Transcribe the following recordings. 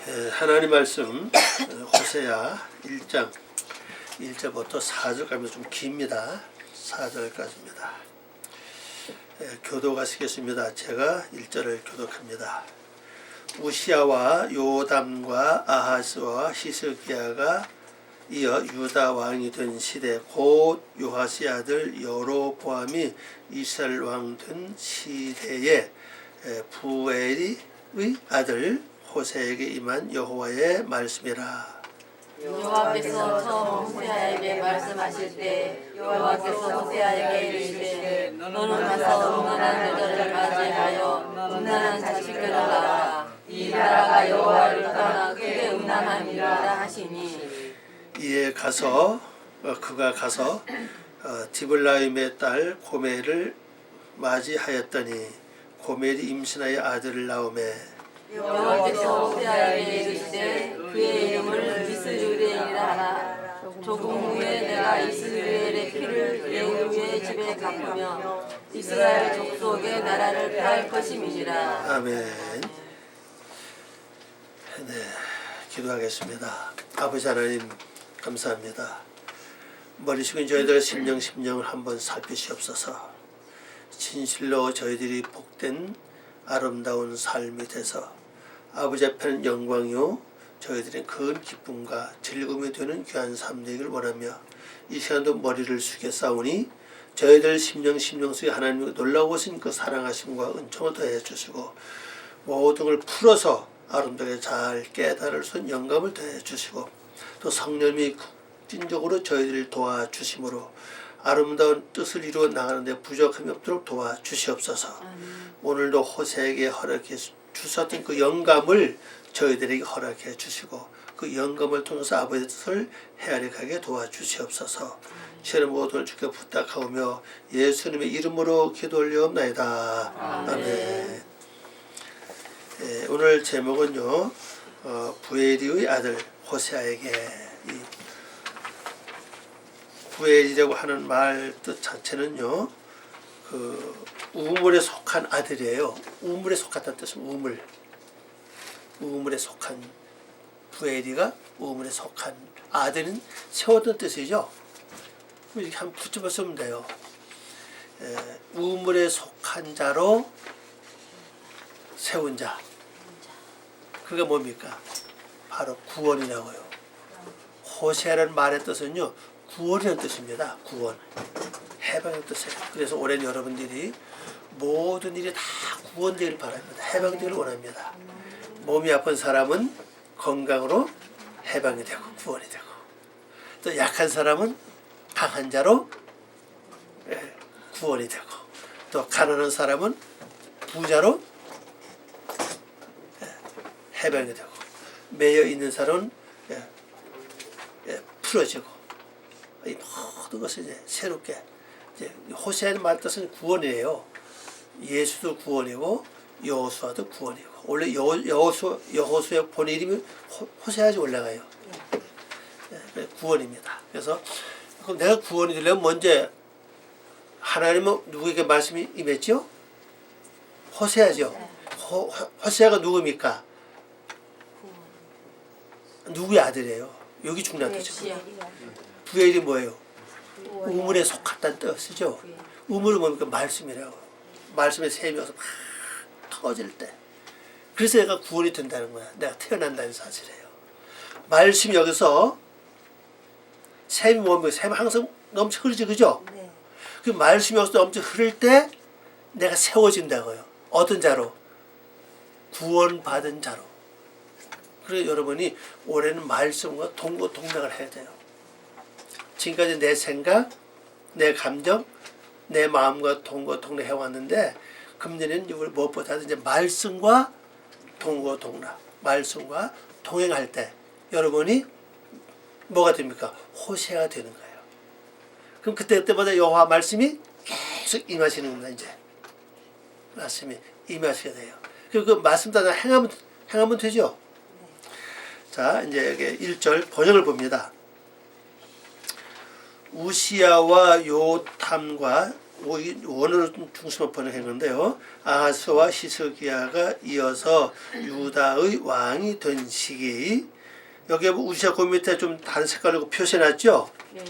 하나님 말씀 호세아 1장 1절부터 4절까지 좀 깁니다. 4절까지입니다. 교독하시겠습니다. 제가 1절을 교독합니다. 우시야와 요담과 아하스와 히스기야가 이어 유다 왕이 된 시대 곧 요아스의 아들 여로보암이 이스라엘 왕 된 시대에 부엘의 아들 호세에게 임한 여호와의 말씀이라. 여호와께서 처음 호세아에게 말씀하실 때 여호와께서 호세아에게 이르시되 너는 가서 음란한 여자를 맞이하여 음란한 자식들을 낳아라. 이 나라가 여호와를 떠나 크게 음란함이라 하시니 이에 그가 가서 디블라임의 딸 고멜을 맞이하였더니 고멜이 임신하여 아들을 낳으매 여호와께서 호세아에게 이르시되 그의 이름을 이스라엘이라 하라. 조금 후에 내가 이스라엘의 피를 예후의 집에 갚으며 이스라엘 족속의 나라를 폐할 것임이니라. 아멘. 네, 기도하겠습니다. 아버지 하나님 감사합니다. 머리 숙인 저희들의 심령을 한번 살피시옵소서. 진실로 저희들이 복된 아름다운 삶이 돼서 아버지 앞에는 영광이요 저희들의 큰 기쁨과 즐거움이 되는 귀한 삶 되기를 원하며 이 시간도 머리를 숙여 싸우니 저희들 심령 속에 하나님의 놀라우신 그 사랑하심과 은총을 더해 주시고 모든 걸 풀어서 아름답게 잘 깨달을 수 있는 영감을 더해 주시고 또 성령이 극진적으로 저희들을 도와주심으로 아름다운 뜻을 이루어 나가는데 부족함이 없도록 도와주시옵소서. 오늘도 호세에게 허락해 주셨던 그 영감을 저희들에게 허락해 주시고 그 영감을 통해서 아버지의 뜻을 헤아려가게 도와주시옵소서. 저는 모든 주께 부탁하오며 예수님의 이름으로 기도 올려옵나이다. 아멘. 오늘 제목은요 부엘이의 아들 호세아에게 부엘이라고 하는 말 뜻 자체는요 그 우물에 속한 아들이에요. 우물에 속았다는 뜻은 우물에 속한 부엘이가 우물에 속한 아들은 세웠던 뜻이죠. 이렇게 한번 붙잡아 쓰면 돼요. 우물에 속한 자로 세운 자. 그게 뭡니까? 바로 구원이라고요. 호세아라는 말의 뜻은요 구원이라는 뜻입니다. 구원. 해방의 뜻이에요. 그래서 올해는 여러분들이 모든 일이 다 구원되기를 바랍니다. 해방되기를 원합니다. 몸이 아픈 사람은 건강으로 해방이 되고 구원이 되고 또 약한 사람은 강한 자로 구원이 되고 또 가난한 사람은 부자로 해방이 되고 매여 있는 사람은 풀어지고 이 모든 것을 이제 새롭게 호세아의 말 뜻은 구원이에요. 예수도 구원이고 여호수아도 구원이고 원래 여호수아의 본 이름이 호세아지 올라가요. 구원입니다. 그래서 그럼 내가 구원이 되려면 먼저 하나님은 누구에게 말씀이 임했죠? 호세아죠. 호세아가 누굽니까? 누구의 아들이에요? 여기 중요한 뜻이죠. 부엘이 뭐예요? 우물에 속았다는 뜻이죠. 우물은 뭡니까? 말씀이라고. 말씀의 샘이 와서 막 터질 때. 그래서 내가 구원이 된다는 거야. 내가 태어난다는 사실이에요. 말씀이 여기서 샘이 뭡니까? 샘이 항상 넘쳐 흐르지, 그죠? 네. 그 말씀이 여기서 넘쳐 흐를 때 내가 세워진다고요. 어떤 자로? 구원받은 자로. 그래서 여러분이 올해는 말씀과 동거동락을 해야 돼요. 지금까지 내 생각, 내 감정, 내 마음과 동거동락 해왔는데 금년에는 이걸 무엇보다도 이제 말씀과 동거동락, 말씀과 동행할 때 여러분이 뭐가 됩니까? 호세아가 되는 거예요. 그럼 그때마다 여호와 말씀이 계속 임하시는 겁니다. 이제 말씀이 임하시게 돼요. 그 말씀 따라 행하면 되죠. 자, 이제 여기 1절 번역을 봅니다. 우시야와 요탐과 원어로 중심을 번역한 건데요. 아하스와 히스기야가 이어서 유다의 왕이 된 시기. 여기 우시아 그 밑에 좀 다른 색깔로 표시해놨죠. 네.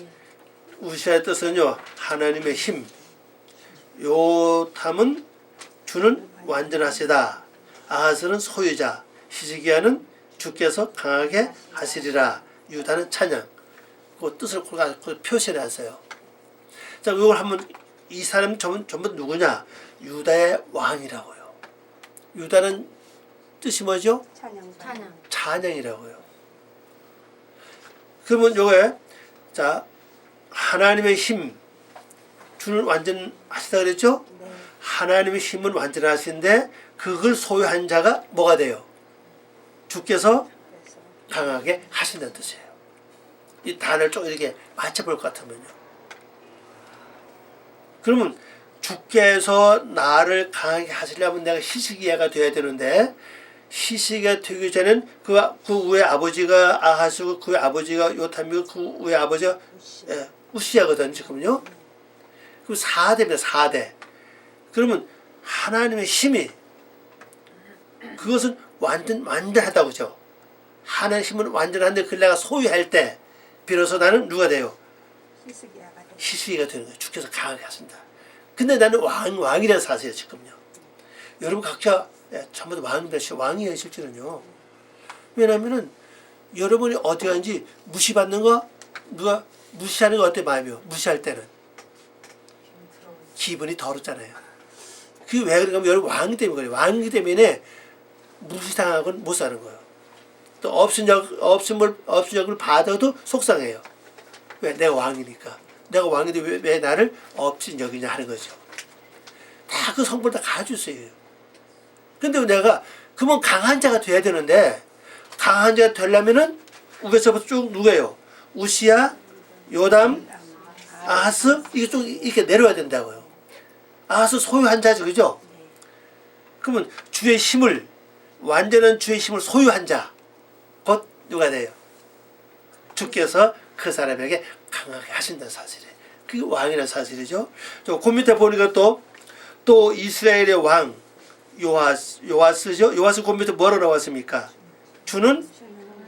우시아의 뜻은요, 하나님의 힘. 요탐은 주는 완전하시다. 아하스는 소유자. 히스기야는 주께서 강하게 하시리라. 유다는 찬양. 그 뜻을 그 표시해놨어요. 자, 이걸 한번 이 사람 전부 누구냐? 유다의 왕이라고요. 유다는 뜻이 뭐죠? 찬양. 찬양이라고요. 그러면 요게 자 하나님의 힘 주는 완전하시다 그랬죠? 네. 하나님의 힘은 완전하신데 그걸 소유한 자가 뭐가 돼요? 주께서 그래서 강하게 하신다는 뜻이에요. 이 단어를 좀 이렇게 맞춰볼 것 같으면요. 그러면 주께서 나를 강하게 하시려면 내가 히스기야가 돼야 되는데 히스기야가 되기 전엔 그 위에 아버지가 아하스고 그 아버지가 요탐이고 그 위에 아버지가 우시야거든 지금요. 그 4대입니다. 4대. 그러면 하나님의 힘이 그것은 완전하다고 그죠. 하나님의 힘은 완전한데 그걸 내가 소유할 때 비로소 나는 누가 돼요? 히스기야가 돼. 히스기야가 되는 거예요. 주께서 강하게 하신다. 근데 나는 왕이라는 사실이에요 지금요. 여러분 각자 전부 다 왕이에요 실제는요. 왜냐면은 여러분이 어디 가는지 무시받는 거 누가 무시하는 거 어때 마음이요? 무시할 때는 기분이 더럽잖아요. 그게 왜 그런가 하면 여러분 왕이 때문에 그래요. 왕이기 때문에 무시당하고는 못 사는 거예요. 또 업신여을 받아도 속상해요. 왜? 내가 왕이니까. 내가 왕인데 왜 나를 업신여기냐 하는 거죠. 다 그 성분을 다 가지고 있어요. 근데 내가 그러면 강한 자가 돼야 되는데 강한 자가 되려면은 우에서부터 쭉 누구예요? 우시야, 요담, 아하스 이게 쭉 이렇게 내려와야 된다고요. 아하스 소유한 자죠, 그죠? 그러면 주의 힘을 완전한 주의 힘을 소유한 자, 곧 누가 돼요? 주께서 그 사람에게 강하게 하신다는 사실이에요. 그게 왕이라는 사실이죠. 그 밑에 보니까 또 이스라엘의 왕 요아스죠. 요아스 그 밑에 뭐로 나왔습니까? 주는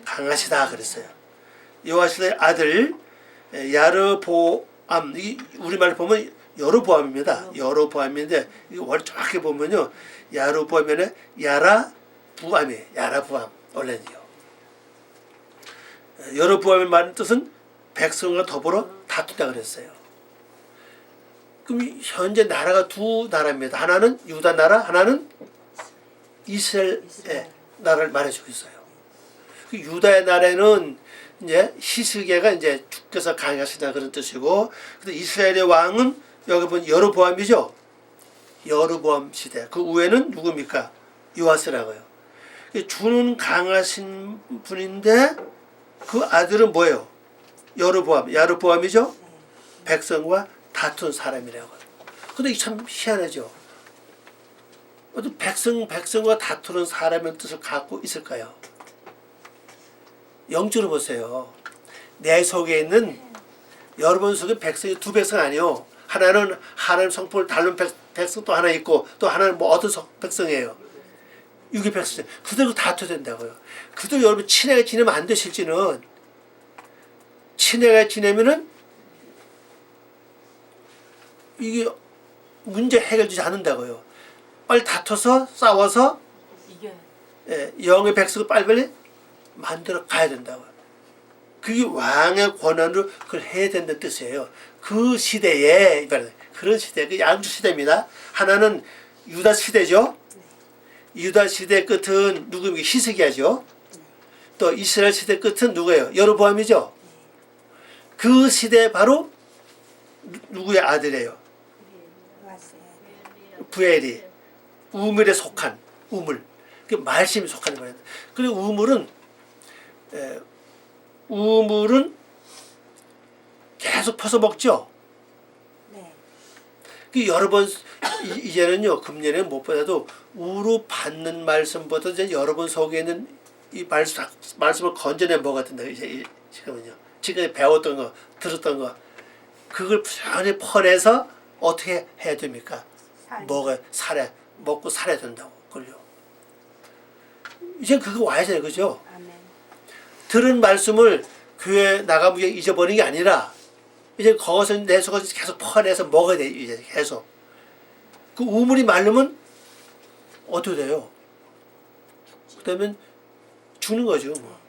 강하시다 그랬어요. 요아스의 아들 야르보암, 우리말로 보면 여로보암입니다. 여로보암인데 이거 원래 정확히 보면요, 야르보암이 야라부암이에요. 야라부암 원래는요. 여로보암의 말은 뜻은 백성과 더불어 다투다 그랬어요. 그럼 현재 나라가 두 나라입니다. 하나는 유다 나라, 하나는 이스라엘 나라를 말해주고 있어요. 그 유다의 나라는 이제 히스기야가 이제 주께서 강하시다 그런 뜻이고, 근데 이스라엘의 왕은 여기 보면 여로보암이죠. 여로보암 시대. 그 위에는 누굽니까? 요아스라고요. 주는 강하신 분인데 그 아들은 뭐예요? 야르보암이죠. 백성과 다툰 사람이라고. 근데 이게 참 희한하죠. 어떤 백성과 다투는 사람의 뜻을 갖고 있을까요? 영적으로 보세요. 내 속에 있는 여러분 속에 백성이 두 백성 아니요. 하나는 하나님 성품을 닮은 백성 또 하나 있고 또 하나는 뭐 어떤 백성이에요. 육의 백성. 그대로 다투야 된다고요. 그대로 여러분 친하게 지내면 안 되실지는 친하게 지내면은 이게 문제 해결되지 않는다고요. 빨리 다퉈서 싸워서 영의 백성을 빨리빨리 만들어 가야 된다고요. 그게 왕의 권한으로 그걸 해야 된다는 뜻이에요. 그 시대에 그런 시대, 그 양주 시대입니다. 하나는 유다 시대죠. 유다 시대 끝은 누구입니까? 히스기야죠. 또 이스라엘 시대 끝은 누구예요? 여로보암이죠. 그 시대 바로 누구의 아들이에요? 부엘이 우물에 속한 우물. 그 말씀이 속하는 거예요. 그리고 우물은 계속 퍼서 먹죠. 네. 그 여러 번 이제는요, 금년에는 무엇보다도 우로 받는 말씀보다 이제 여러분 속에 있는 이 말씀을 건져내 먹어야 된다. 이제 지금은요. 지금 배웠던 거, 들었던 거, 그걸 편히 퍼내서 어떻게 해야 됩니까? 먹고 살아야 된다고. 그걸요. 이제 그거 와야잖아요. 그죠? 아멘. 들은 말씀을 교회 나가면 잊어버리는 게 아니라 이제 거기서 내 속에서 계속 퍼내서 먹어야 돼. 이제 계속. 그 우물이 마르면 어떻게 돼요? 그러면 죽는 거죠. 뭐.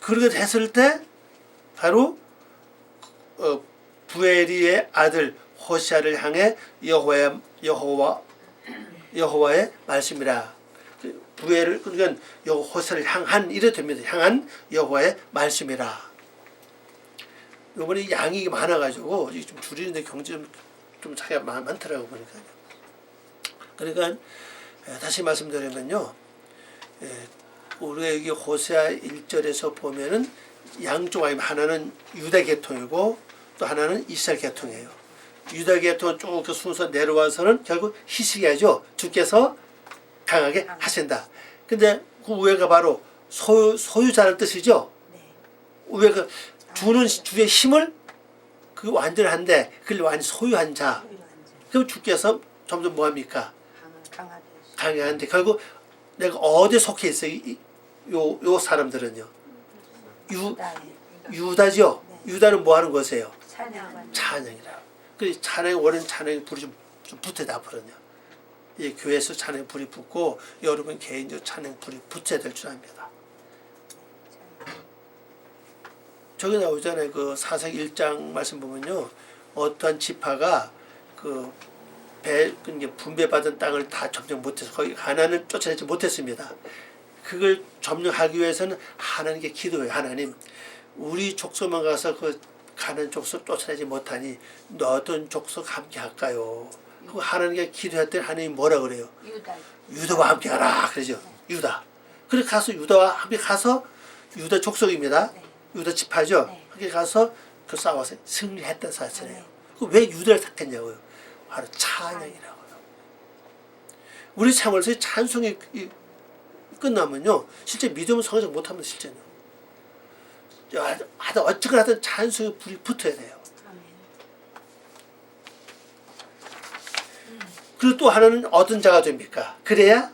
그렇게 됐을 때 바로 부에리의 아들 호시아를 향해 여호와의 말씀이라. 부에를 그러니까 호시아를 향한 이래 됩니다. 향한 여호와의 말씀이라. 이번에 양이 많아가지고 좀 줄이는데 경제 좀 차이가 많더라고 보니까. 그러니까 다시 말씀드리면요, 우리가 여기 호세아 1절에서 보면은 양쪽 아니면 하나는 유다 계통이고 또 하나는 이스라엘 계통이에요. 유다 계통은 쭉 그 순서 내려와서는 결국 희생해야죠. 주께서 강하게 하신다. 근데 그 위에가 바로 소유자는 뜻이죠. 네. 위에가 주는 주의 힘을 그 완전한데 그걸 완전 소유한 자. 그럼 주께서 점점 뭐합니까? 강하게. 강한데 결국 내가 어디에 속해 있어요? 요 사람들은요. 유다죠. 유다는 뭐 하는 것이에요? 찬양이라. 그 찬양 원래는 찬양의 불이 좀 붙어야 돼 앞으로는요. 이 교회에서 찬양 불이 붙고 여러분 개인적으로 찬양 불이 붙어야 될 줄 압니다. 저기 나오잖아요. 그 사사기 1장 말씀 보면요. 어떠한 지파가 분배받은 땅을 다 점령 못해서 거기 가나안을 쫓아내지 못했습니다. 그걸 점령하기 위해서는 하나님께 기도해요. 하나님, 우리 족속만 가서 그 가나안 족속 쫓아내지 못하니 너던 족속 함께 할까요? 그리고 하나님께 기도했더니 하나님이 뭐라 그래요? 유다와 함께 가라. 그러죠. 유다. 그래 가서 유다와 함께 가서 유다 족속입니다. 유다 지파죠. 함께 가서 그 싸워서 승리했던 사실이에요. 왜 유다를 택했냐고요? 바로 찬양이라고요. 우리 생활에서 찬송이 끝나면요, 실제 믿음은 성장 못하면 실제는 하여튼 어쨌거나 하여튼 찬송이 불이 붙어야 돼요. 그리고 또 하나는 어떤 자가 됩니까? 그래야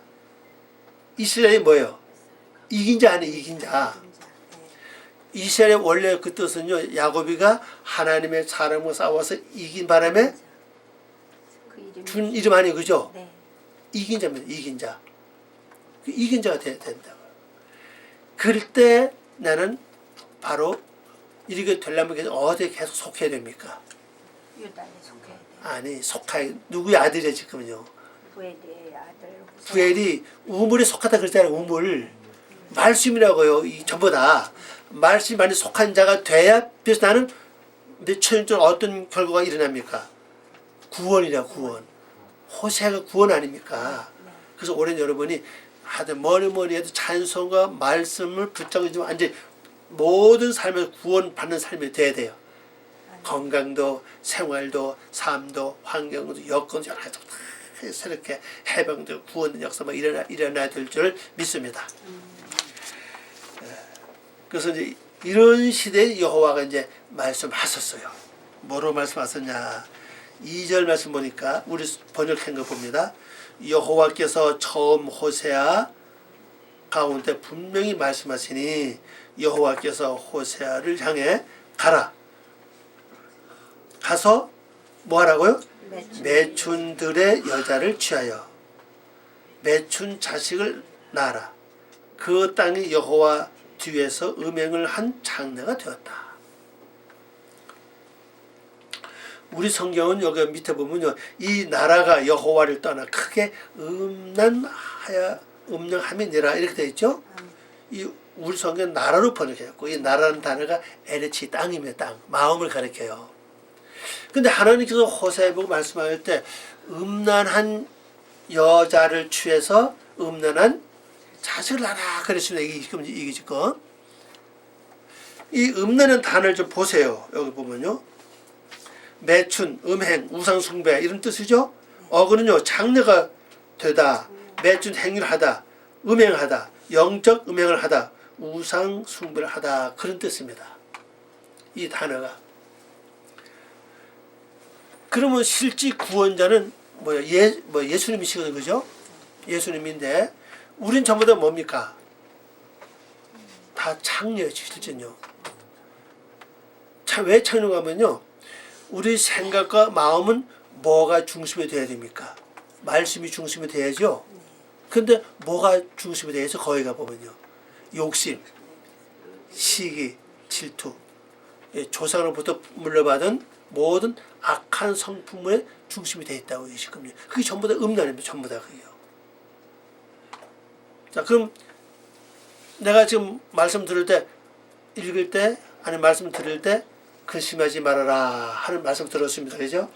이스라엘이 뭐예요? 이긴 자 아니에요. 이긴 자. 이스라엘의 원래 그 뜻은요, 야곱이가 하나님의 사람과 싸워서 이긴 바람에 준 이름 아니에요. 그죠? 네. 이긴 자입니다. 이긴 자. 이긴 자가 돼야 된다고요. 그럴 때 나는 바로 이렇게 되려면 어디에 계속 속해야 됩니까? 유다에 속해야 돼. 아니, 속하여 누구의 아들이야 지금은요? 부엘의 아들. 부엘이 우물에 속하다 그랬잖아요. 우물. 말씀이라고요. 이 전부 다. 말씀이 많이 속한 자가 돼야 그래서 나는 몇 천 년 전 어떤 결과가 일어납니까? 구원이라 구원. 호세아가 구원 아닙니까? 그래서 올해 여러분이 하여튼 뭐니 해도 찬송과 말씀을 붙잡고 있으면 완전히 모든 삶에서 구원받는 삶이 돼야 돼요. 건강도 생활도 삶도 환경도 여건도 여러 가지 다 새롭게 해방도 구원의 역사가 일어나야 될 줄 믿습니다. 그래서 이제 이런 시대에 여호와가 이제 말씀하셨어요. 뭐로 말씀하셨냐? 2절 말씀 보니까 우리 번역한 거 봅니다. 여호와께서 처음 호세아 가운데 분명히 말씀하시니 여호와께서 호세아를 향해 가라. 가서 뭐 하라고요? 매춘들의 여자를 취하여 매춘 자식을 낳아라. 그 땅이 여호와 뒤에서 음행을 한 장래가 되었다. 우리 성경은 여기 밑에 보면요, 이 나라가 여호와를 떠나 크게 음란함이니라 이렇게 되어 있죠. 이 우리 성경 나라로 번역했고, 이 나라는 단어가 에레치 땅입니다. 땅, 마음을 가리켜요. 근데 하나님께서 호세아에 보고 말씀하실 때 음란한 여자를 취해서 음란한 자식을 낳아라 그랬습니다. 이게 지금 이 음란한 단어를 좀 보세요. 여기 보면요, 매춘, 음행, 우상숭배 이런 뜻이죠. 어그는요, 장래가 되다, 매춘 행위를 하다, 음행하다, 영적 음행을 하다, 우상숭배를 하다 그런 뜻입니다. 이 단어가 그러면 실제 구원자는 뭐야? 예수님이시거든요, 그죠? 예수님인데 우린 전부 다 뭡니까? 다 창녀죠, 실제는요. 왜 창녀가면요? 우리 생각과 마음은 뭐가 중심이 돼야 됩니까? 말씀이 중심이 돼야죠. 근데 뭐가 중심이 돼서 거기 가보면요. 욕심, 시기, 질투, 조상으로부터 물려받은 모든 악한 성품의 중심이 되어 있다고 얘기하시거든요. 그게 전부 다 음란입니다. 전부 다 그게요. 자, 그럼 내가 지금 말씀 들을 때, 읽을 때, 아니 말씀 들을 때 근심하지 말아라 하는 말씀 들었습니다. 그죠?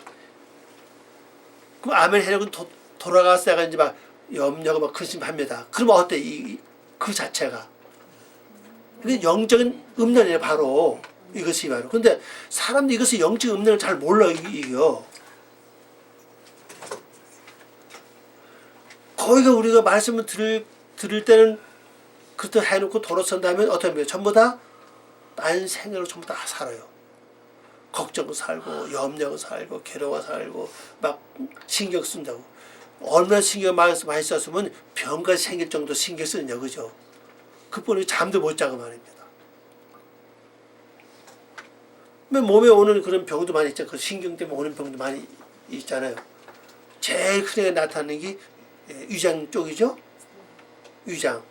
그럼 아멘 해놓고 돌아가서 내가 이제 막 염려가 막 근심합니다. 그러면 어때? 그 자체가. 이게 영적인 음란이에요, 바로. 이것이 바로. 근데 사람들이 이것을 영적 음란을 잘 몰라요, 이게요. 거기가 우리가 말씀을 들을 때는 그렇게 해놓고 돌아선 다음에 어떻게 합니까? 전부 다 딴 생각으로 전부 다 살아요. 걱정 살고, 염려가 살고, 괴로워 살고, 막 신경 쓴다고. 얼마나 신경 많이 썼으면 병까지 생길 정도 신경 쓰느냐, 그죠? 그뿐이 잠도 못 자고 말입니다. 몸에 오는 그런 병도 많이 있잖아요. 그 신경 때문에 오는 병도 많이 있잖아요. 제일 크게 나타나는 게 위장 쪽이죠. 위장.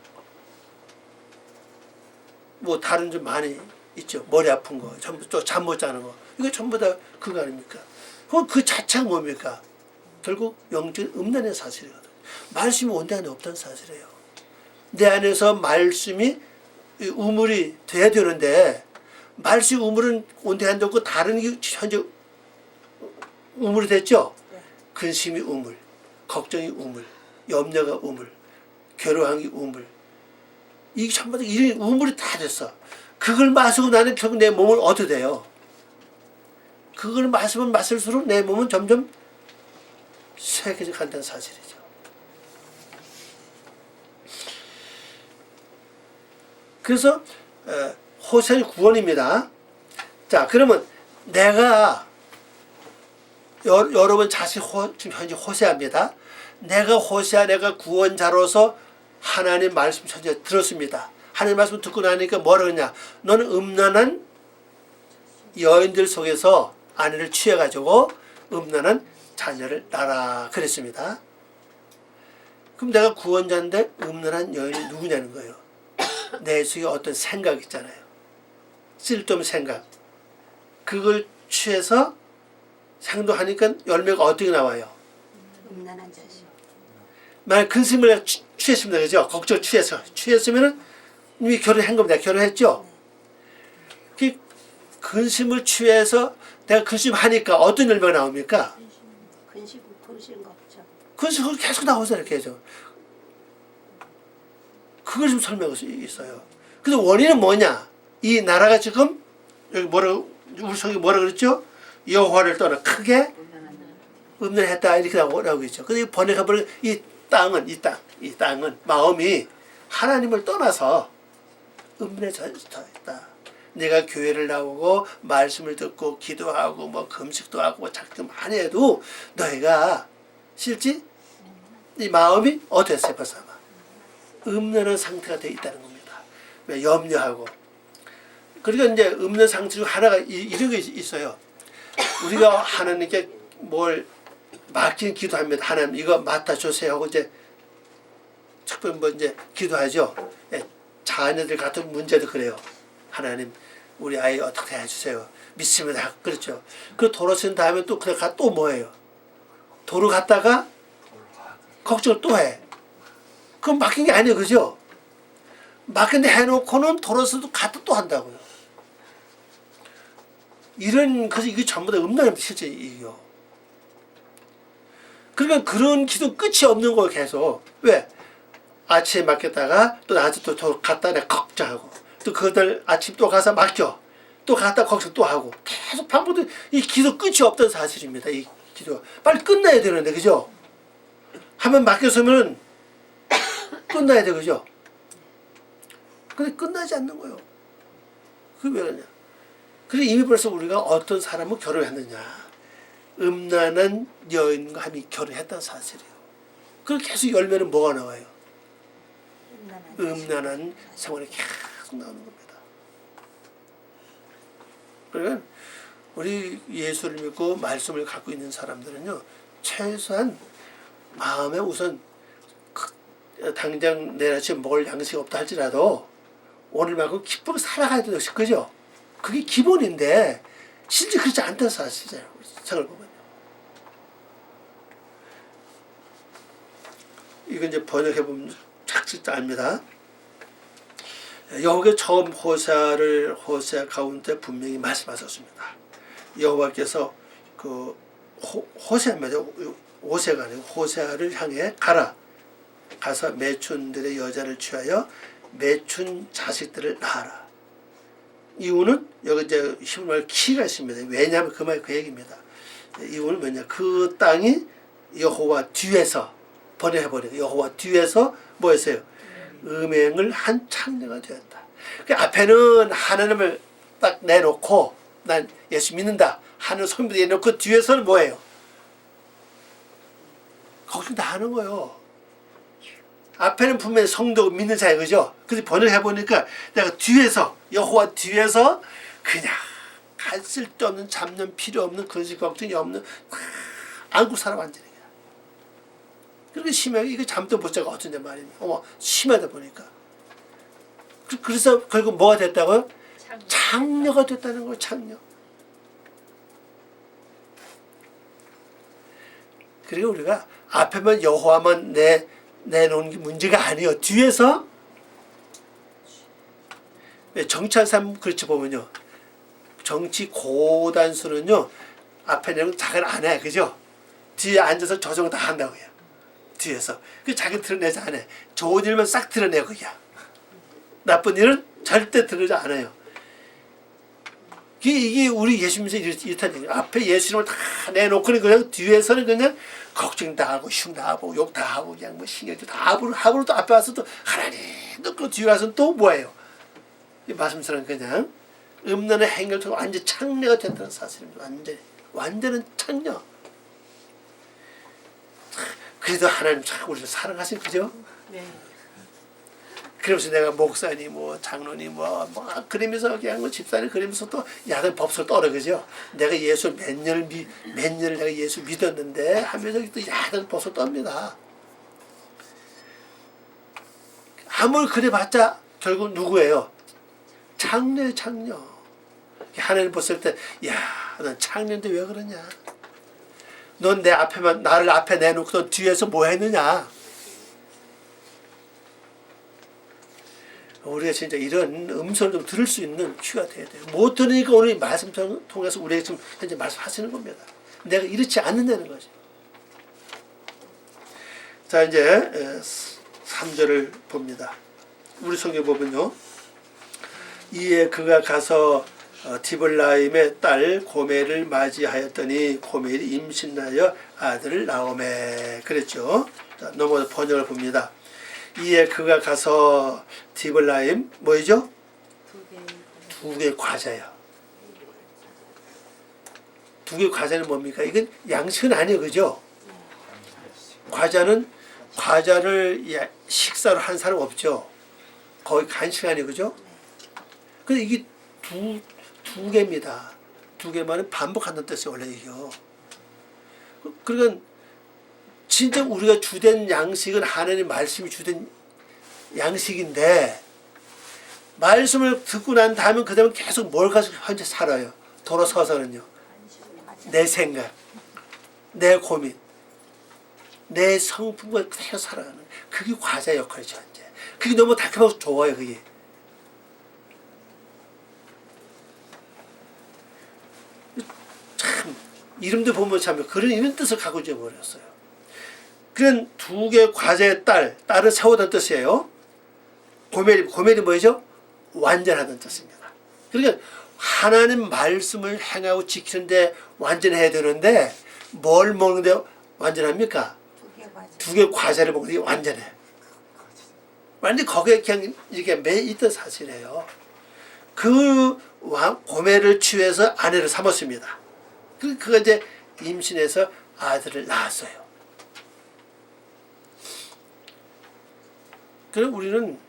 뭐 다른 좀 많이 있죠. 머리 아픈 거, 전부 또 잠 못 자는 거. 이거 전부 다 그거 아닙니까? 그 자체가 뭡니까? 결국 영적 음란의 사실이거든요. 말씀이 온데 안에 없다는 사실이에요. 내 안에서 말씀이 우물이 돼야 되는데 말씀 우물은 온데 안에 없고 다른 게 현재 우물이 됐죠? 근심이 우물, 걱정이 우물, 염려가 우물, 괴로움이 우물. 이게 전부 다 이런 우물이 다 됐어. 그걸 마시고 나는 결국 내 몸을 얻어야 돼요. 그걸 마시면 마실수록 내 몸은 점점 쇠해져 간다는 사실이죠. 그래서 호세의 구원입니다. 자, 그러면 내가 여러분 자신 지금 현재 호세아입니다. 내가 호세아, 내가 구원자로서 하나님 말씀 현재 들었습니다. 하나님 말씀 듣고 나니까 뭐라 그러냐? 너는 음란한 여인들 속에서 아내를 취해가지고 음란한 자녀를 낳아라 그랬습니다. 그럼 내가 구원자인데 음란한 여인이 누구냐는 거예요. 내 속에 어떤 생각 있잖아요. 쓸데없는 생각. 그걸 취해서 행동하니까 열매가 어떻게 나와요? 음란한 자식. 만약 근심을 취했습니다. 그죠? 걱정 취했으면은 이미 결혼한 겁니다. 결혼했죠? 그 근심을 취해서 내가 근심하니까 어떤 열매가 나옵니까? 근심 걱정. 근심이 계속 나오잖아요. 계속. 그걸 좀 설명할 수 있어요. 그래서 원인은 뭐냐? 이 나라가 지금 여기 우리 속에 뭐라 그랬죠? 여호와를 떠나 크게 음란했다 이렇게 나오고 있죠. 근데 번역해버리면 이 땅은 마음이 하나님을 떠나서 음란에 있다. 내가 교회를 나오고 말씀을 듣고 기도하고 뭐 금식도 하고 뭐 작품 많이 해도 너희가 실제 이 마음이 어땠어요? 벌써 음란한 상태가 되어 있다는 겁니다. 왜? 염려하고. 그러니까 이제 음란 상태 중 하나가 이런 게 있어요. 우리가 하나님께 뭘 맡긴 기도합니다. 하나님 이거 맡아주세요 하고 이제 특별히 뭐 이제 기도하죠. 예, 자녀들 같은 문제도 그래요. 하나님 우리 아이 어떻게 해주세요. 믿습니다. 그렇죠. 그 돌아선 다음에 또 그래 또 뭐예요? 도로 갔다가 걱정을 또 해. 그건 맡긴 게 아니에요. 그죠? 맡긴 데 해놓고는 돌아서도 갔다 또 한다고요. 그래서 이게 전부 다 음란입니다. 실제 이게요. 그러니까 그런 기도 끝이 없는 거예요. 계속. 왜? 아침에 맡겼다가 또 나한테 또 갔다 내가 걱정하고 또 그들 아침 또 가서 맡겨 또 갔다 걱정 또 하고 계속 반복된 이 기도 끝이 없던 사실입니다. 이 기도 빨리 끝나야 되는데 그죠? 한번 맡겼으면 끝나야 돼 그죠? 근데 끝나지 않는 거예요. 그게 왜 그러냐? 그래 이미 벌써 우리가 어떤 사람을 결혼했느냐 음란한 여인과 함이 결혼했다는 사실이에요. 그럼 계속 열면은 뭐가 나와요? 음란한 생활이 계속 나오는 겁니다. 그러면 우리 예수를 믿고 말씀을 갖고 있는 사람들은요, 최소한 마음에 우선 당장 내일 아침 먹을 양식이 없다 할지라도 오늘만큼 기쁘게 살아가야 되는 것이, 그죠? 그게 기본인데 실제 그렇지 않다는 사실이잖아요. 생각을 보면요. 이건 이제 번역해보면 착착 압니다. 여호와께 처음 호세아 가운데 분명히 말씀하셨습니다. 여호와께서 그 호세아입니다. 호세아가 아니고 호세아를 향해 가서 매춘들의 여자를 취하여 매춘 자식들을 낳아라. 이유는 여기 이제 히브리말 키가 있습니다. 왜냐하면 그 말 그 얘기입니다. 이유는 뭐냐? 그 땅이 여호와 뒤에서 번역해버리고 여호와 뒤에서 뭐였어요? 음행을 한 창녀가 되었다. 그 앞에는 하나님을 딱 내놓고 난 예수 믿는다 하는 소리부터 내놓고 뒤에서는 뭐예요? 거기서 다 하는 거예요. 앞에는 분명히 성도 믿는 자예요, 그죠? 그래서 번역해보니까 내가 뒤에서 여호와 뒤에서 그냥 갈 쓸데없는 잡념 필요 없는 거짓 걱정이 없는 안고 살아 완전히. 그렇게 심하게 이거 잠도 못 자고 어쩐데 말입니다. 심하다 보니까. 그래서 결국 뭐가 됐다고요? 창녀가 됐다는 거예요. 창녀. 그리고 우리가 앞에만 여호와만 내놓은 게 문제가 아니에요. 뒤에서 정치한 사람 그렇지 보면요. 정치 고단수는요. 앞에 내는 자기는 안 해. 그죠? 뒤에 앉아서 조정 다 한다고요. 뒤에서. 그 자기 드러내지 않아요. 좋은 일만 싹 드러내요. 그냥. 나쁜 일은 절대 드러내지 않아요. 이게 우리 예수 믿어서 이렇다는 얘기예요. 앞에 예수님을 다 내놓고는 그냥 뒤에서는 그냥 걱정 다 하고 흉 다 하고 욕 다 하고 그냥 뭐 신경질 다 하고 또 앞에 와서 또 하나님 또 그 뒤에 와서는 또 뭐예요? 이 말씀처럼 그냥 음란의 행위를 통해 완전 창녀가 된다는 사실입니다. 완전한 창녀. 그래도 하나님 참 우리를 사랑하신 그죠? 네. 그러면서 내가 목사니 뭐 장로니 뭐 그러면서 그냥 뭐 집사니 그러면서 또 야단 법설 떨어 그죠? 내가 예수 몇 년을 내가 예수 믿었는데 하면서 또 야단 법설 떱니다. 아무리 그래봤자 결국 누구예요? 창녀예요, 창녀. 하나님 봤을 때, 야, 넌 창녀인데 왜 그러냐? 넌 내 앞에만 나를 앞에 내놓고 넌 뒤에서 뭐 했느냐? 우리가 진짜 이런 음성을 좀 들을 수 있는 귀가 돼야 돼요. 못 들으니까 오늘 말씀 통해서 우리에게 지금 현재 말씀하시는 겁니다. 내가 이렇지 않는다는 거지. 자, 이제 3절을 봅니다. 우리 성경 보면요. 이에 그가 가서 디블라임의 딸 고멜을 맞이하였더니 고멜이 임신하여 아들을 낳으매 그랬죠. 자, 넘어서 번역을 봅니다. 이에 그가 가서 디블라임 뭐죠? 두 개 과자야. 두 개 과자는 뭡니까? 이건 양식은 아니에요, 그죠? 과자를 식사로 한 사람 없죠. 거의 간식 아니에요, 그죠? 근데 이게 두 개입니다. 두 개만은 반복한다는 뜻이에요, 원래 이게요. 그러니까 진짜 우리가 주된 양식은 하나님 말씀이 주된 양식인데 말씀을 듣고 난 다음에 그 다음에 계속 뭘 가지고 현재 살아요. 돌아서서는요. 내 생각, 내 고민, 내 성품과 그대로 살아가는 그게 과자 역할이죠. 현재. 그게 너무 달콤하고 좋아요. 그게. 참 이름도 보면 참 그런 이런 뜻을 갖고 잊어버렸어요. 그런 두 개 과자의 딸을 세우다는 뜻이에요. 고멜이 뭐죠? 완전하다는 뜻입니다. 그러니까 하나님 말씀을 행하고 지키는데 완전해야 되는데 뭘 먹는데 완전합니까? 두 개 과자를 먹는데 완전해. 완전히 거기에 그냥 이렇게 매 있던 사실이에요. 그 고멜을 취해서 아내를 삼았습니다. 그가 이제 임신해서 아들을 낳았어요. 그럼 우리는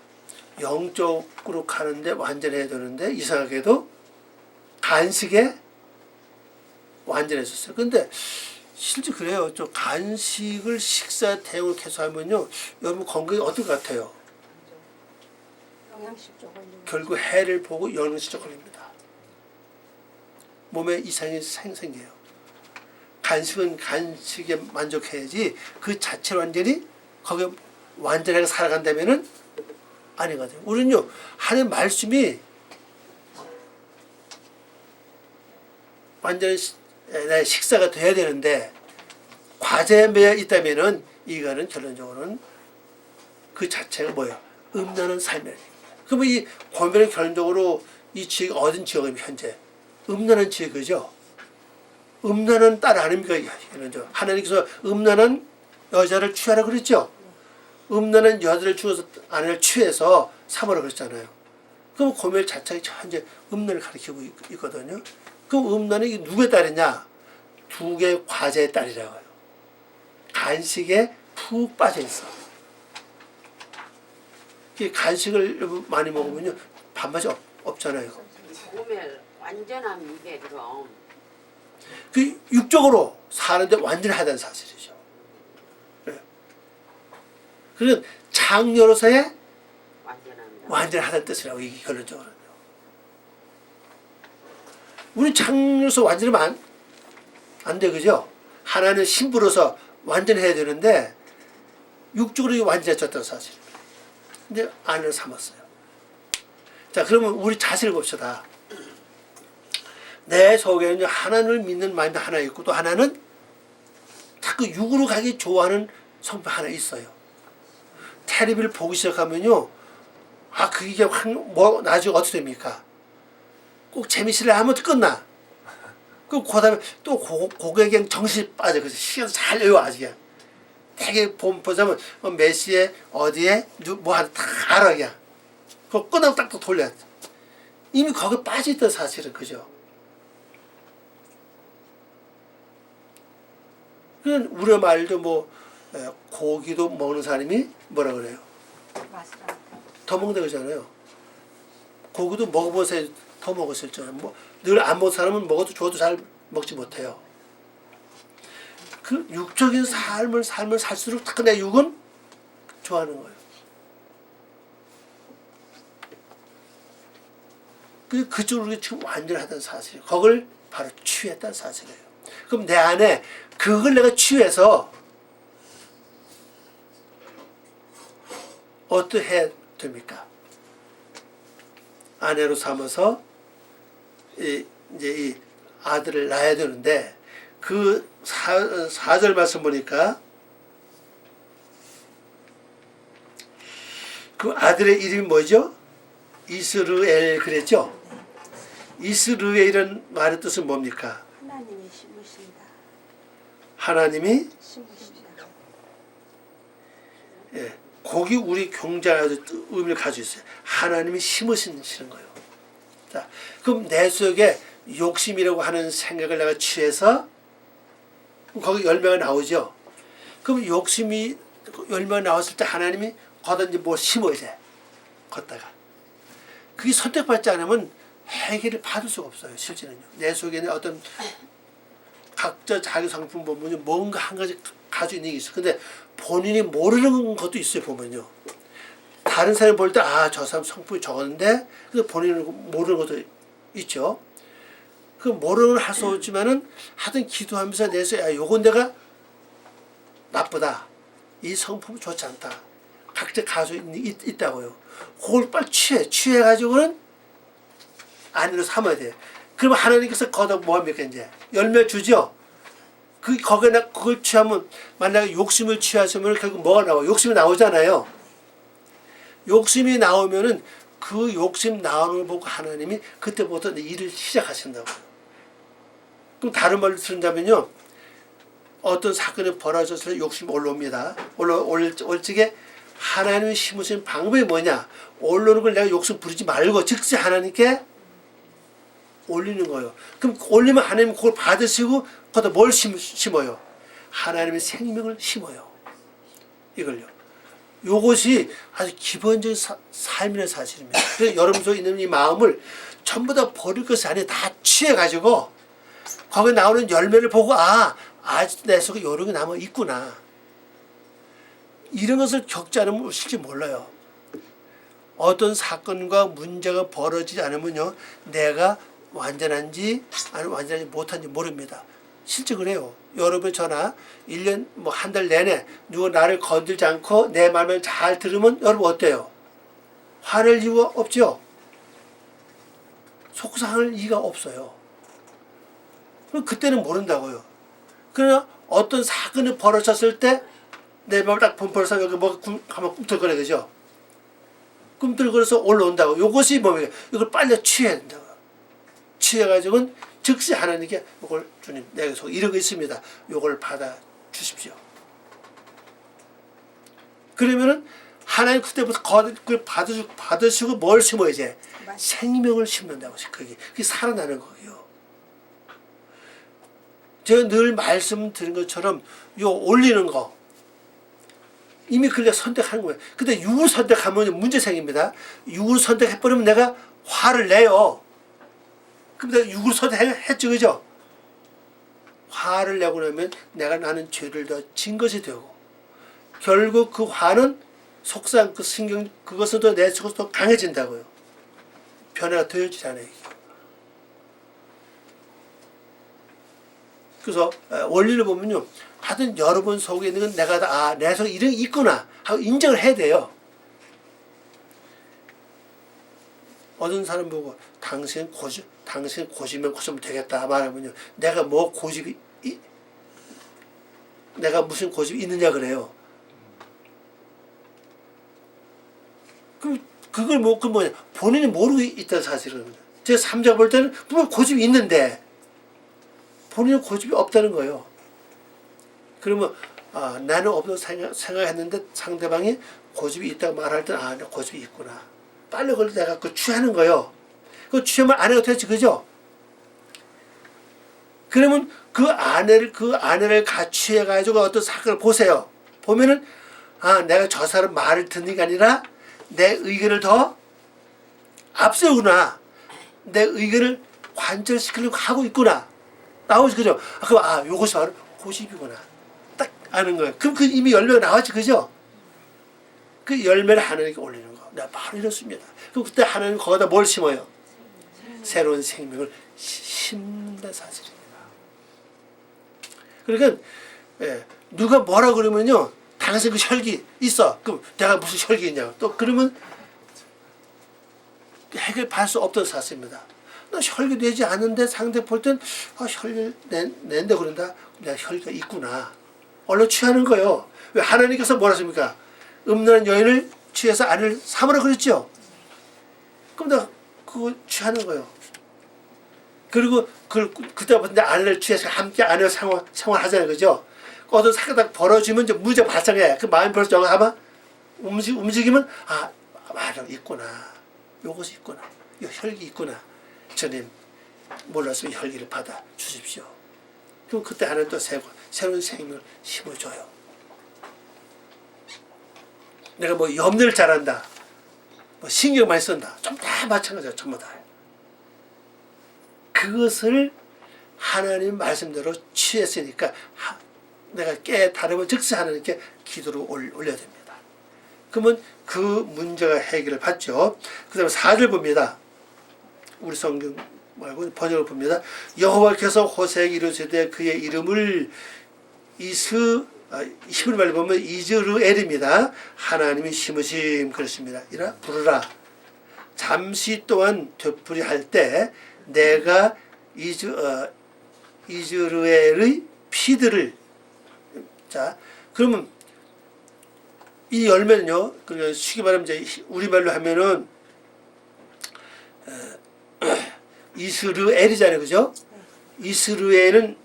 영적으로 가는데 완전해야 되는데 이상하게도 간식에 완전해졌어요. 근데 실제 그래요. 저 간식을 식사 대용을 계속 하면요, 여러분 건강이 어떨 것 같아요? 영양실조 걸리고. 결국 해를 보고 영양실조 걸립니다. 몸에 이상이 생겨요. 간식은 간식에 만족해야지 그 자체로 완전히 거기에 완전하게 살아간다면은 아니거든요. 우리는요, 하는 말씀이 완전히 나의 식사가 돼야 되는데 과제에 매여 있다면은 이거는 결론적으로는 그 자체가 뭐예요? 음란한 삶이에요. 그러면 이 고민은 결론적으로 이 지역이 어딘 지역입니까? 현재 음란한 지역이죠. 음란한 딸 아닙니까? 결론적으로 하나님께서 음란한 여자를 취하라 그랬죠. 음란한 여자를 주어서 아내를 취해서 삼으라 그랬잖아요. 그럼 고멜 자체가 현재 음란을 가리키고 있거든요. 그럼 음란이 누구의 딸이냐? 두 개의 과제의 딸이라고 해요. 간식에 푹 빠져 있어. 간식을 많이 먹으면요, 밥맛이 없잖아요. 고멜 완전한 이게 그럼 그 육적으로 사는데 완전하다는 사실이죠. 네. 그건 장녀로서의 완전합니다. 완전하다는 뜻이라고 이게 결론적으로는. 우리 장녀로서 완전하면 안 돼, 그죠? 하나는 신부로서 완전해야 되는데 육적으로 완전해졌다는 사실입니다. 근데 아내를 삼았어요. 자, 그러면 우리 자신을 봅시다. 내 속에는 하나님을 믿는 마음이 하나 있고 또 하나는 자꾸 육으로 가기 좋아하는 성품 하나 있어요. 텔레비를 보기 시작하면요, 아, 그게 뭐 나중에 어떻게 됩니까? 꼭 재미있으려 하면 끝나. 그 다음에 또 그게 그냥 정신이 빠져. 그래서 시간 잘 외워, 아직 그냥. 되게 보자면 몇 시에 어디에 뭐 하나 다 알아, 그냥. 그거 끝나고 딱 또 돌려. 이미 거기에 빠져있던 사실은, 그죠? 우리 말도 뭐 고기도 먹는 사람이 뭐라 그래요? 맛있다. 더 먹는다 그러잖아요. 고기도 먹어보세요. 더 먹었을 줄. 뭐 늘 안 먹은 사람은 먹어도 줘도 잘 먹지 못해요. 그 육적인 삶을 살수록 자꾸 내 육은 좋아하는 거예요. 그쪽으로 지금 완전하다는 사실이에요. 그걸 바로 취했다는 사실이에요. 그럼 내 안에 그걸 내가 취해서 어떻게 해야 됩니까? 아내로 삼아서 이제 이 아들을 낳아야 되는데 그 4절 말씀 보니까 그 아들의 이름이 뭐죠? 이스르엘 그랬죠? 이스르엘이라는 말의 뜻은 뭡니까? 하나님이 심으신다. 하나님이 심으신다. 예, 거기 우리 경자의 의미를 가지고 있어요. 하나님이 심으시는 거예요. 자, 그럼 내 속에 욕심이라고 하는 생각을 내가 취해서 거기 열매가 나오죠. 그럼 욕심이 열매가 나왔을 때 하나님이 거기다 이제 뭘 심어야 돼. 걷다가 그게 선택받지 않으면 해결을 받을 수가 없어요. 실제는요. 내 속에는 어떤 각자 자기 성품 보면 뭔가 한 가지 가지고 있는 게 있어. 근데 본인이 모르는 것도 있어요. 보면요. 다른 사람이 볼 때 아, 저 사람 성품이 적었는데 그래서 본인은 모르는 것도 있죠. 그 모르는 걸 할 수 없지만은 하여튼 기도하면서 내서 야, 요건 내가 나쁘다. 이 성품은 좋지 않다. 각자 가지고 있다고요. 그걸 빨리 취해가지고는 아내로 삼아야 돼. 그러면 하나님께서 거기다 뭐 합니까, 이제? 열매 주죠? 거기에 그걸 취하면, 만약에 욕심을 취하시면 결국 뭐가 나와요? 욕심이 나오잖아요. 욕심이 나오면은 그 욕심 나오는 걸 보고 하나님이 그때부터 일을 시작하신다고요. 그럼 다른 말로 들은다면요, 어떤 사건이 벌어져서 욕심이 올라옵니다. 올 적에 하나님이 심으신 방법이 뭐냐? 올라오는 걸 내가 욕심 부리지 말고 즉시 하나님께 올리는 거예요. 그럼 올리면 하나님 그걸 받으시고 거기다 뭘 심어요? 하나님의 생명을 심어요. 이걸요. 요것이 아주 기본적인 삶이라는 사실입니다. 그래서 여러분 속에 있는 이 마음을 전부 다 버릴 것이 아니라 다 취해가지고 거기 나오는 열매를 보고 아직 내 속에 이런 게 남아 있구나. 이런 것을 겪지 않으면 실지 몰라요. 어떤 사건과 문제가 벌어지지 않으면요, 내가 완전한지 아니면 완전하지 못한지 모릅니다. 실제 그래요. 여러분 저나 1년 뭐 한 달 내내 누가 나를 건들지 않고 내 말을 잘 들으면 여러분 어때요? 화낼 이유가 없죠? 속상할 이유가 없어요. 그럼 그때는 모른다고요. 그러나 어떤 사건이 벌어졌을 때 내 마음을 딱 본벌어서 여기 뭐가 가만 꿈틀거려, 그죠? 꿈틀거려서 올라온다고. 요것이 뭡니까? 이걸 빨리 취해야 된다고. 취해가지고는 즉시 하나님께 이걸 주님 내가 이러고 있습니다. 이걸 받아 주십시오. 그러면은 하나님 그때부터 그걸 받으시고 뭘 심어 이제 생명을 심는다고. 그게 살아나는 거예요. 제가 늘 말씀드린 것처럼 요 올리는 거 이미 그냥 선택하는 거예요. 근데 육을 선택하면 문제 생깁니다. 육을 선택해버리면 내가 화를 내요. 그럼 내가 육을 선택했죠, 그죠? 화를 내고 나면 나는 죄를 더 진 것이 되고, 결국 그 화는 속상, 그 신경, 그것은 더 내 속에서 더 강해진다고요. 변화가 되어지지 않아요. 그래서 원리를 보면요, 하여튼 여러분 속에 있는 건 내가 다 내 속에 이런 게 있구나 하고 인정을 해야 돼요. 어떤 사람 보고 당신 고집면 고집면 되겠다 말하면요, 내가 무슨 고집이 있느냐 그래요. 그걸 뭐냐, 본인이 모르고 있다는 사실은. 제 3자 볼 때는 분명 고집이 있는데 본인은 고집이 없다는 거예요. 그러면 나는 없다고 생각했는데 상대방이 고집이 있다고 말할 때는 나 고집이 있구나. 빨리 그걸 내가 취하는 거예요. 그 취하면 아내가 되지, 그죠? 그러면 그 아내를 취해가지고 어떤 사건을 보세요. 보면은 내가 저 사람 말을 듣는 게 아니라 내 의견을 더 앞세우구나. 내 의견을 관철시키려고 하고 있구나. 나오지, 그죠? 그럼 요것이 바로 고집이구나. 딱 아는 거예요. 그럼 이미 열매가 나왔지, 그죠? 그 열매를 하나님께 올리는 거. 내가 바로 이렇습니다. 그럼 그때 하나님 거기다 뭘 심어요? 새로운 생명을 심는 사실입니다. 그러니까 누가 뭐라 그러면요, 당신 그 혈기 있어. 그럼 내가 무슨 혈기 있냐고. 또 그러면 해결할 수 없던 사실입니다. 나 혈기 내지 않는데 상대 볼 땐 혈기 낸다 그런다. 내가 혈기가 있구나. 얼른 취하는 거예요. 왜 하나님께서 뭐라 하십니까? 음란한 여인을 취해서 아내를 삼으라 그랬죠. 그럼 내가 그거 취하는 거예요. 그리고 그때부터 내 아내를 취해서 함께 아내와 생활하잖아요, 그죠? 어떤 사건이 벌어지면 이제 문제가 발생해. 그 마음이 벌써 저거 아마 움직이면 맞아, 있구나. 요것이 있구나. 요 혈기 있구나. 주님 몰랐으면 혈기를 받아 주십시오. 그럼 그때 하나님 또 새로운 생명을 심어줘요. 내가 뭐 염려를 잘한다, 뭐 신경 많이 쓴다, 좀 다 마찬가지야. 전부 다. 그것을 하나님 말씀대로 취했으니까 내가 깨달으면 즉시 하나님께 기도로 올려야 됩니다. 그러면 그 문제가 해결을 받죠. 그 다음에 4절 봅니다. 우리 성경 말고 번역을 봅니다. 여호와께서 호세에게 이르시되 그의 이름을 히브리 말로 보면 이즈르엘입니다. 하나님이 심으심 그렇습니다. 이라 부르라. 잠시 동안 되풀이할 때 내가 이즈르엘의 피들을, 자 그러면 이 열매는요, 그러니까 쉽게 말하면 이제 우리말로 하면은 이스르엘이잖아요, 그죠? 이스르엘은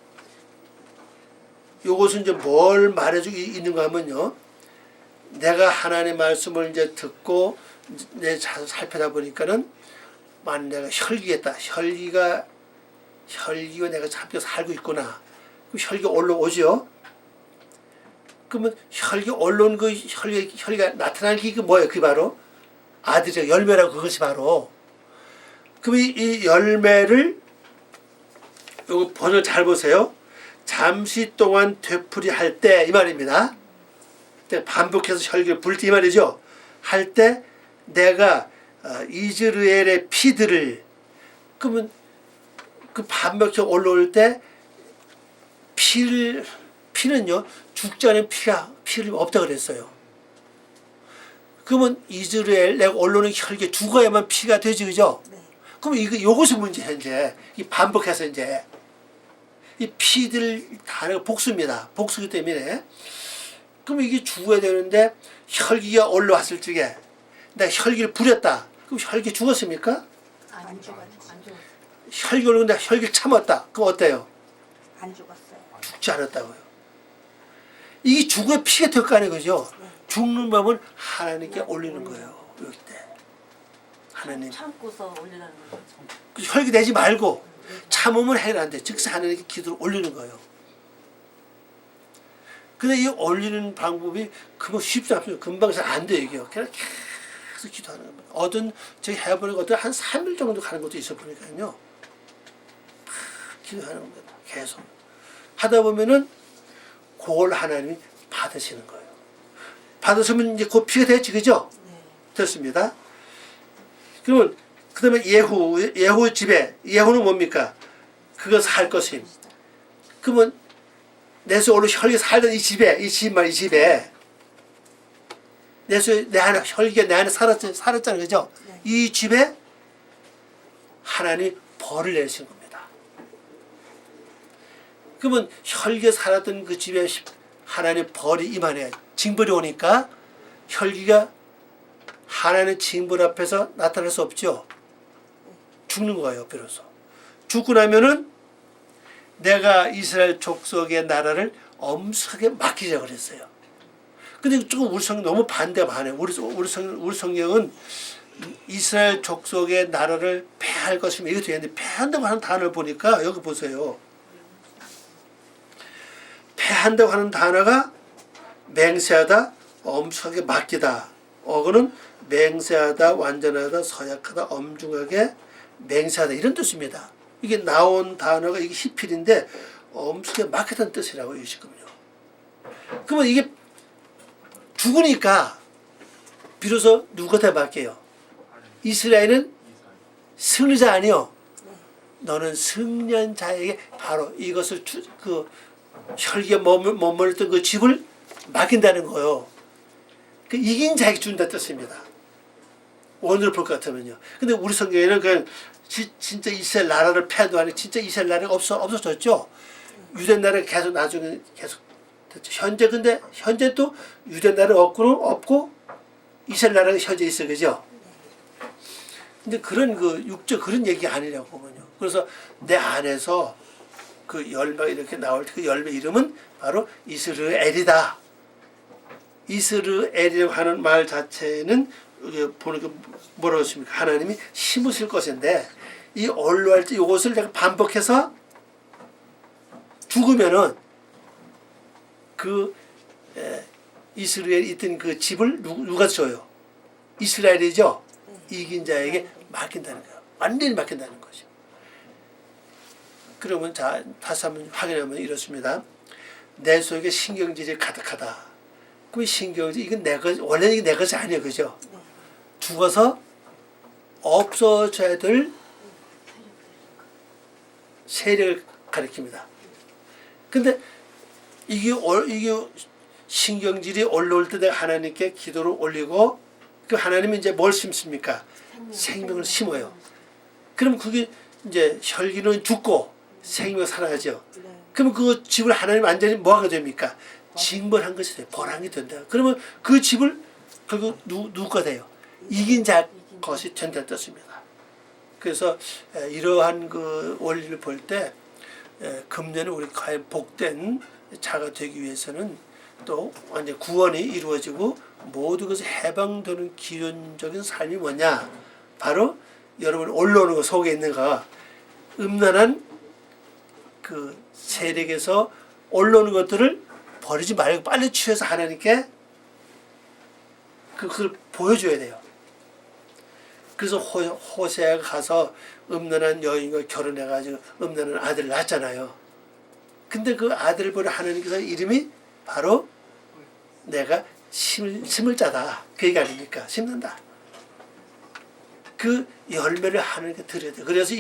요것은 이제 뭘 말해주고 있는가 하면요, 내가 하나님의 말씀을 이제 듣고 내 자서 살펴다 보니까는 내가 혈기가 혈기와 내가 함께 살고 있구나. 그럼 혈기가 올라오죠. 그러면 혈기 올라온 그 혈기가 나타나는 게 뭐예요? 그게 바로 아들의 열매라고. 그것이 바로. 그럼 이 열매를 요거 번역 잘 보세요. 잠시 동안 되풀이할 때 이 말입니다. 반복해서 혈기를 부을 때 이 말이죠. 할 때 내가 이스라엘의 피들을, 그러면 그 반복해서 올라올 때 피는요 죽지 않은 피를 없다 그랬어요. 그러면 이스라엘 내가 올라오는 혈기 죽어야만 피가 되지, 그죠? 네. 그럼 이것이 문제. 현재 이 반복해서 이제 이 피들 단어가 복수입니다. 복수기 때문에 그럼 이게 죽어야 되는데 혈기가 올라왔을 적에 내가 혈기를 부렸다. 그럼 혈기 죽었습니까? 안 죽었죠. 혈기 올라오는데 혈기를 참았다. 그럼 어때요? 안 죽었어요. 죽지 않았다고요. 이게 죽어야 피가 될 거 아니에요, 그죠? 죽는 법은 하나님께 올리는 거예요. 여기 때 하나님 참고서 올리라는 거죠. 혈기 내지 말고 참으면 해결 안 돼. 즉시 하나님께 기도를 올리는 거예요. 근데 이 올리는 방법이 그거 쉽지 않아요. 금방 잘 안 돼요, 이게요. 그냥 계속 기도하는 겁니다. 저기 해보는 것도 한 3일 정도 가는 것도 있어 보니까요. 기도하는 겁니다. 계속. 하다 보면은 그걸 하나님이 받으시는 거예요. 받으시면 이제 그 피가 됐지, 그죠? 됐습니다. 그러면 그 다음에 예후 집에, 예후는 뭡니까? 그것을 할 것임. 그러면 내 속에 원래 혈기 살던 이 집에 내 속에 내 안에 혈기가 내 안에 살았잖아요, 그죠? 네. 이 집에 하나님 벌을 내리신 겁니다. 그러면 혈기가 살았던 그 집에 하나님 벌이 임하네요. 징벌이 오니까 혈기가 하나님 징벌 앞에서 나타날 수 없죠. 죽는 거예요, 비로소. 죽고 나면은 내가 이스라엘 족속의 나라를 엄숙하게 맡기자 그랬어요. 근데 조금 우리 성경 너무 반대가 많아요. 우리 성경은 이스라엘 족속의 나라를 패할 것이면 이거 되는데 패한다고 하는 단어를 보니까 여기 보세요. 패한다고 하는 단어가 맹세하다, 엄숙하게 맡기다. 어거는 맹세하다, 완전하다, 서약하다, 엄중하게 맹세하다 이런 뜻입니다. 이게 나온 단어가 이게 히필인데 엄숙하게 맡기다는 뜻이라고 이게 지금요. 그러면 이게 죽으니까 비로소 누구한테 맡겨요? 이스라엘은 승리자 아니요. 너는 승리한 자에게 바로 이것을 혈기에 머물렀던 그 집을 맡긴다는 거예요. 그 이긴 자에게 준다 뜻입니다. 오늘 볼 것 같으면요. 근데 우리 성경에는 그냥 진짜 이스라엘 나라를 패도 아니고 진짜 이스라엘 나라가 없어졌죠. 유대 나라가 계속 나중에 계속 됐죠. 현재 또 유대 나라가 없고 이스라엘 나라가 현재 있어, 그죠? 근데 그런 육적 그런 얘기 아니라고 보면요. 그래서 내 안에서 그 열매가 이렇게 나올 때 그 열매 이름은 바로 이스라엘이다. 이스라엘이라고 하는 말 자체는 보니까 뭐라고 했습니까? 하나님이 심으실 것인데 이 올라갈 때 이것을 내가 반복해서 죽으면은 이스라엘이 있던 그 집을 누가 줘요? 이스라엘이죠? 이긴 자에게 맡긴다는 거예요. 완전히 맡긴다는 거죠. 그러면 자, 다시 한번 확인하면 이렇습니다. 내 속에 신경질이 가득하다. 그 신경질, 이건 원래 이게 내 것이 아니에요. 그죠? 죽어서 없어져야 될 세력을 가리킵니다. 근데 이게 신경질이 올라올 때 내가 하나님께 기도를 올리고 그 하나님이 이제 뭘 심습니까? 생명을 심어요. 그럼 그게 이제 혈기는 죽고 생명이 살아야죠. 그러면 그 집을 하나님 완전히 뭐하게 됩니까? 징벌한 것이 돼요. 벌한 게 된다. 그러면 그 집을 결국 누가 돼요? 이긴 자 것이 된다는 뜻입니다. 그래서 이러한 그 원리를 볼 때 금년에 우리 과연 복된 자가 되기 위해서는 또 완전 구원이 이루어지고 모두 것이 해방되는 기본적인 삶이 뭐냐? 바로 여러분 올라오는 거 속에 있는 거 음란한 그 세력에서 올라오는 것들을 버리지 말고 빨리 취해서 하나님께 그걸 보여줘야 돼요. 그래서 호세아가 가서 음란한 여인과 결혼해가지고 음란한 아들을 낳았잖아요. 근데 그 아들을 보는 하나님께서 이름이 바로 내가 심을 자다. 그 얘기 아닙니까? 심는다. 그 열매를 하나님께 드려야 돼요. 그래서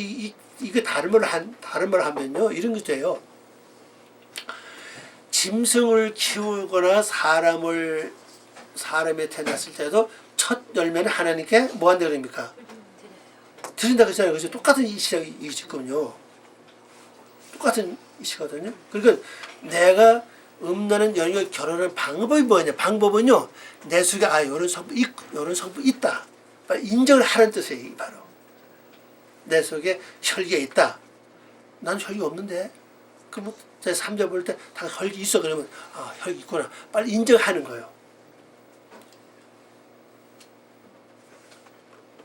이게 다른 말 하면요. 이런 게 돼요. 짐승을 키우거나 사람에 태어났을 때도 첫 열매는 하나님께 뭐 한다 그럽니까? 드린다 그러잖아요. 그죠? 똑같은 이시거든요. 똑같은 이시거든요. 그러니까 내가 음란한 여인과 결혼하는 방법이 뭐냐? 방법은요. 내 속에 이런 성품 있다. 인정을 하는 뜻이에요. 바로. 내 속에 혈기가 있다. 난 혈기 없는데. 그럼 제 3자 볼 때 다 혈기 있어. 그러면 혈기 있구나. 빨리 인정하는 거예요.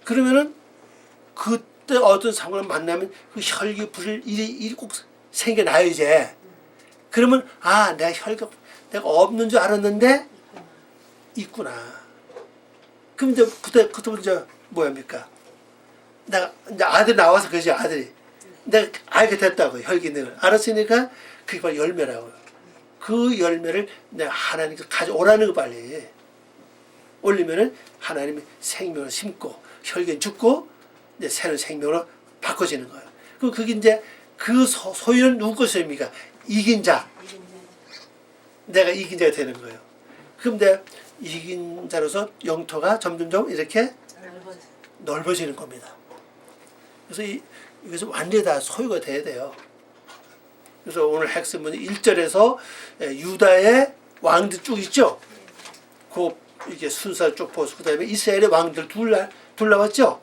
그러면은 그때 어떤 상황을 만나면 그 혈기 불을 일이 꼭 생겨나요 이제. 그러면 내가 혈기 내가 없는 줄 알았는데 있구나. 그럼 이제 그때부터 이제 뭐합니까? 내가 이제 아들 나와서 그러지 아들이 내가 알게 됐다고 혈기능을 알았으니까 그게 바로 열매라고요. 그 열매를 내가 하나님께 가져오라는 거 빨리 올리면은 하나님이 생명을 심고 혈기는 죽고 이제 새로운 생명으로 바꿔지는 거예요. 그럼 그게 이제 그 소유는 누구 것입니까? 이긴 자. 내가 이긴 자가 되는 거예요. 그럼 내가 이긴 자로서 영토가 점점점 이렇게 넓어지는 겁니다. 그래서 이것은 완전히 다 소유가 돼야 돼요. 그래서 오늘 핵심은 1절에서 유다의 왕들 쭉 있죠. 그 이게 순서를 쭉 보고 그다음에 이스라엘의 왕들 둘러봤죠.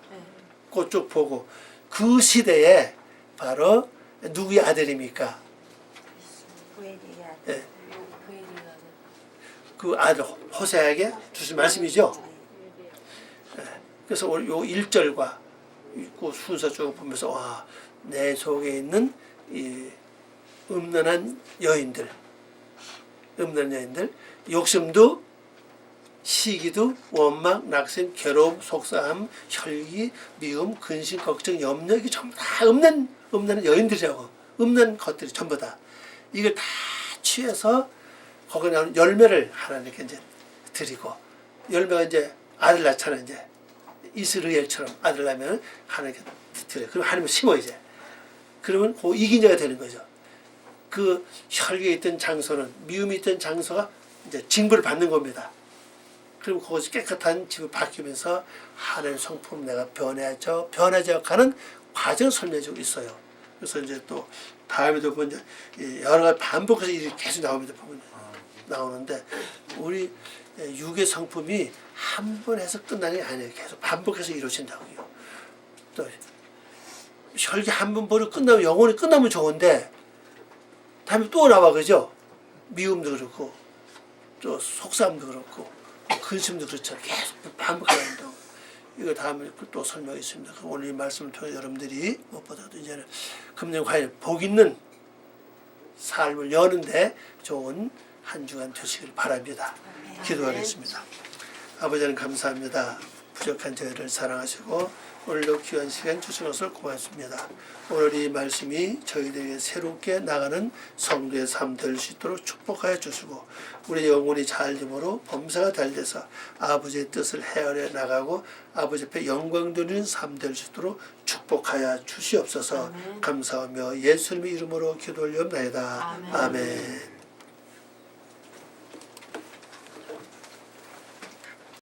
그쪽 보고 그 시대에 바로 누구의 아들입니까? 예. 그 아들 호세아에게 주신 말씀이죠. 예. 그래서 요 1절과 그 순서 쭉 보면서 내 속에 있는 이 음란한 여인들, 욕심도 시기도 원망, 낙심, 괴로움, 속상함, 혈기, 미움, 근심, 걱정, 염려 이게 전부 다 없는 여인들이라고. 없는 것들이 전부 다. 이걸 다 취해서 거기에 나오는 열매를 하나님께 이제 드리고 열매가 이제 아들 낳잖아요. 이제 이스라엘처럼 아들 낳으면 하나님께 드려요. 그럼 하나님은 심어 이제. 그러면 그 이긴 자가 되는 거죠. 그 혈기에 있던 장소는 미움이 있던 장소가 이제 징벌을 받는 겁니다. 그리고 그것이 깨끗한 집을 바뀌면서 하나님의 성품 내가 변하죠 가는 과정을 설명해주고 있어요. 그래서 이제 또 다음에도 보면 이제 여러 가지 반복해서 일이 계속 나옵니다. 보면 나오는데 우리 육의 성품이 한 번 해서 끝나는 게 아니에요. 계속 반복해서 이루어진다고요. 또 혈기 한 번 버리고 끝나면 영혼이 끝나면 좋은데 다음에 또 나와 그죠? 미움도 그렇고 또 속상함도 그렇고 근심도 그렇죠. 계속 반복한다고. 이거 다음에 또 설명하겠습니다. 오늘 이 말씀을 통해 여러분들이 무엇보다도 이제는 금년과연 복 있는 삶을 여는데 좋은 한 주간 되시길 바랍니다. 기도하겠습니다. 아버지 하나님 감사합니다. 부족한 저희를 사랑하시고 오늘도 귀한 시간 주신 것을 고맙습니다. 오늘 이 말씀이 저희들에게 새롭게 나가는 성도의 삶 될 수 있도록 축복하여 주시고 우리 영혼이 잘 되므로 범사가 잘 돼서 아버지의 뜻을 헤아려 나가고 아버지 앞에 영광 돌리는 삶 될 수 있도록 축복하여 주시옵소서. 감사하며 예수님의 이름으로 기도 올려옵나이다. 아멘.